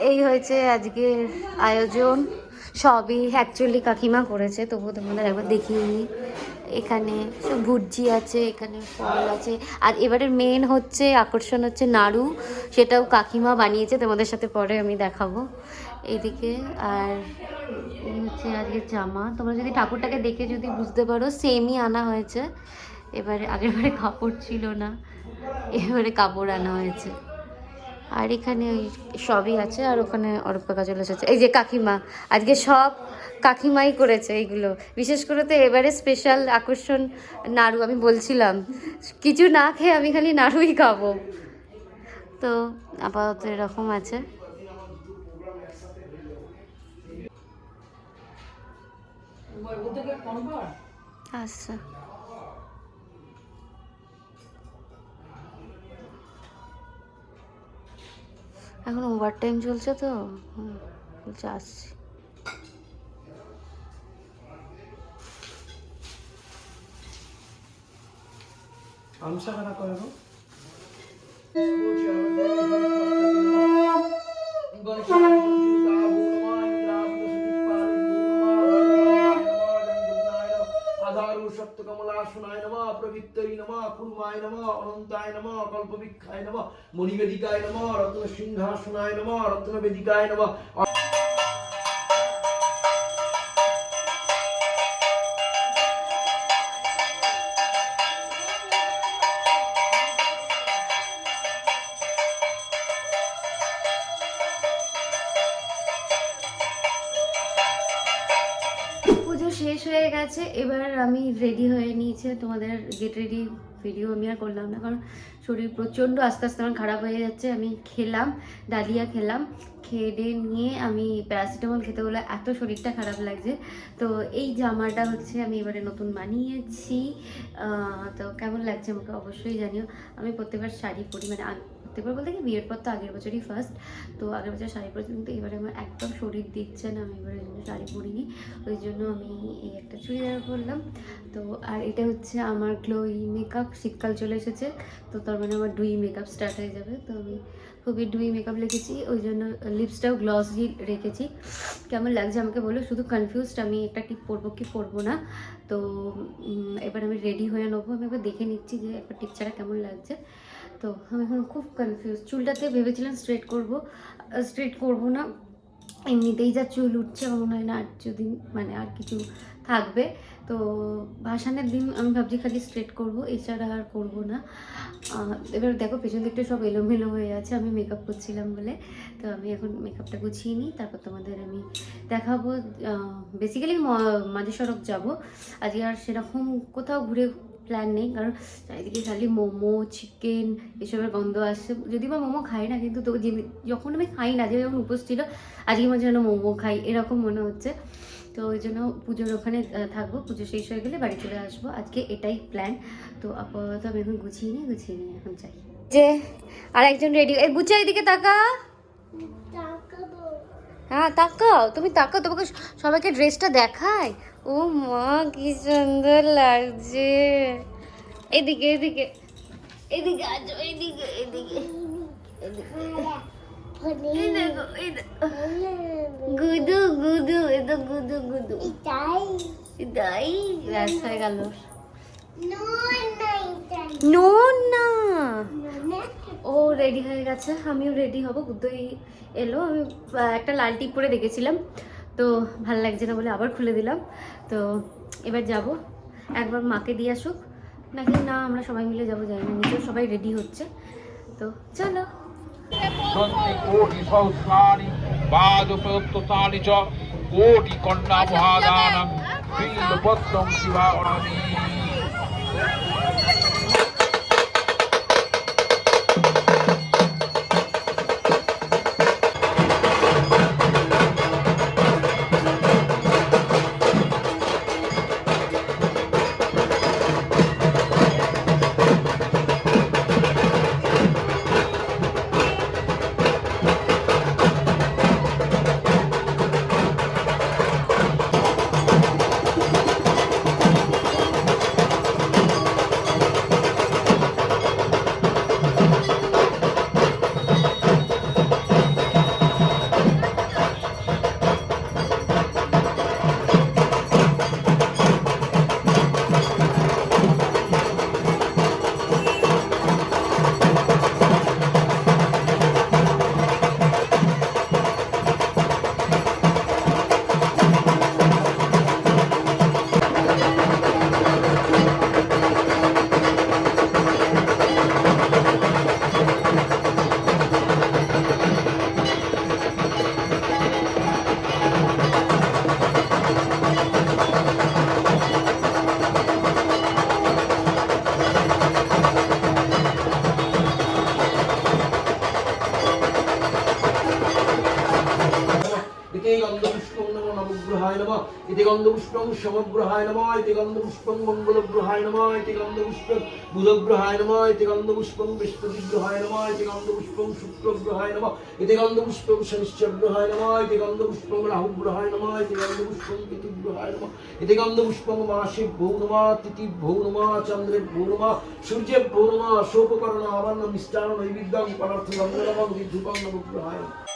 এই হয়েছে আজকের আয়োজন। সবই অ্যাকচুয়ালি কাকিমা করেছে, তবুও তোমাদের একবার দেখিয়ে নিই। এখানে সব ভুর্জি আছে, এখানে ফল আছে, আর এবারের মেন হচ্ছে আকর্ষণ হচ্ছে নাড়ু। সেটাও কাকিমা বানিয়েছে, তোমাদের সাথে পরে আমি দেখাবো। এইদিকে আর এই হচ্ছে আজকের জামা। তোমরা যদি ঠাকুরটাকে দেখে যদি বুঝতে পারো, সেমই আনা হয়েছে। এবারে আগের বারে কাপড় ছিল না, এবারে কাপড় আনা হয়েছে। আর এখানে ওই সবই আছে, আর ওখানে অরূপা চলে এসেছে। এই যে কাকিমা, আজকে সব কাকিমাই করেছে এইগুলো। বিশেষ করে তো এবারে স্পেশাল আকর্ষণ নাড়ু। আমি বলছিলাম কিছু না খেয়ে আমি খালি নাড়ুই খাবো। তো আপাতত এরকম আছে। আচ্ছা, এখন ওভার টাইম চলছে তো, বলছে আসছি। সত্যকমলাসনায় নমঃ প্রবৃত্তৈ নমঃ কুর্মায় নমঃ অনন্তায় নমঃ কল্পবৃক্ষায় নমঃ মণিবেদিকায় নমঃ রত্নসিংহাসনায় নমঃ রত্নবেদিকায় নমঃ। পুজো শেষ হয়ে গেছে, এবার আমি রেডি হয়ে নিয়েছি। তোমাদের গেট রেডি ভিডিও আমি আর করলাম না, কারণ শরীর প্রচণ্ড আস্তে আস্তে আমার খারাপ হয়ে যাচ্ছে। আমি খেলাম, ডালিয়া খেলাম, খেয়ে দিয়ে নিয়ে আমি প্যারাসিটামল খেতে বলে এত শরীরটা খারাপ লাগছে। তো এই জামাটা হচ্ছে আমি এবারে নতুন বানিয়েছি। তো কেমন লাগছে আমাকে অবশ্যই জানিও। আমি প্রত্যেকবার শাড়ি পরি, মানে প্রত্যেকবার বলতে কি বিয়ের পর তো আগের বছরই ফার্স্ট। তো আগের বছর শাড়ি পরেছি, কিন্তু এবারে আমার একদম শরীর দিচ্ছে না, আমি এবারে শাড়ি পরিনি। ওই জন্য আমি এই একটা চুড়িদার পরলাম। তো আর এটা হচ্ছে আমার গ্লোই মেকআপ। শীতকাল চলে এসেছে, তো তার মানে আমার ডুই মেকআপ স্টার্ট হয়ে যাবে। তো আমি খুবই ডুই মেকআপ লিখেছি, ওই জন্য লিপসটাও গ্লসি রেখেছি। কেমন লাগছে আমাকে বলো। শুধু কনফিউজড আমি একটা টিপ পরবো কি পরবো না। তো এবার আমি রেডি হয়ে নেবো। আমি এবার দেখে নিচ্ছি যে একটা টিপ ছাড়া কেমন লাগছে। তো আমি এখন খুব কনফিউজ। চুলটাতে ভেবেছিলাম স্ট্রেট করবো না, এমনিতেই যা চুল উঠছে আমার মনে হয় না আর কিছুদিন মানে আর কিছু থাকবে। তো ভাসানের দিন আমি ভাবছি খালি স্ট্রেট করবো, এছাড়া আর করবো না। এবার দেখো পেছন দিকটা সব এলোমেলো হয়ে আছে, আমি মেকআপ করছিলাম বলে। তো আমি এখন মেকআপটা গুছিয়ে নিই, তারপর তোমাদের আমি দেখাবো। বেসিক্যালি মাঝে সড়ক যাবো আজকে, আর সেরকম কোথাও ঘুরে প্ল্যান নেই, কারণ চারিদিকে খালি মোমো চিকেন এসবের গন্ধ আসছে। যদি বা মোমো খাই না, কিন্তু তো যখন আমি খাই না, যে যখন উপোস ছিল আজকে আমার যেন মোমো খাই এরকম মনে হচ্ছে। তো ওই জন্য পুজোর ওখানে থাকবো, পুজো শেষ হয়ে গেলে বাড়ি চলে আসবো। আজকে এটাই প্ল্যান। তো আপাতত আমি এখন গুছিয়ে নিই এখন চাই। যে আর একজন রেডি, এই বুঝছো এইদিকে তাকা। হ্যাঁ তাকাও, তুমি তাকাও, তোমাকে সবাইকে ড্রেসটা দেখায়। ও মা কি সুন্দর লাগছে। এদিকে এদিকে এদিকে আছো, এদিকে এদিকে গুদু গুদু, এ তো গুদু গুদু, এটাই ব্যাস হয়ে গেল। নো না, ও রেডি হয়ে গেছে, আমিও রেডি হব। গুদুই এলো। আমি একটা লাল টিপ পরে দেখেছিলাম, তো ভালো লাগছে না বলে আবার খুলে দিলাম। তো এবার যাব, একবার মাকে দিয়ে আসুক নাকি না আমরা সবাই মিলে যাবো জানি না, নিচেও সবাই রেডি হচ্ছে। তো চলো। কোটি সহস্রাণি বাজপত্তানি চ কোটি কন্যা মহাদানং বিল্বপত্রং শিবা অনামি। इति गन्धपुष्पं नमो नवग्रहाय नमः इति गन्धपुष्पं समग्रहाय नमः इति गन्धपुष्पं मङ्गलग्रहाय नमः इति गन्धपुष्पं बुधग्रहाय नमः इति गन्धपुष्पं बृहस्पतिग्रहाय नमः इति गन्धपुष्पं शुक्रग्रहाय नमः इति गन्धपुष्पं शनिश्चरग्रहाय नमः इति गन्धपुष्पं राहुग्रहाय नमः इति गन्धपुष्पं केतुग्रहाय नमः इति गन्धपुष्पं मासेभ्यो नमः तिथिभ्यो नमः चन्द्रेभ्यो नमः सूर्येभ्यो नमः शोभकर्ण आवर्ण मिष्टान्न नैवेद्यं पदार्थं गन्धर्वं विधुपं नवग्रहाय नमः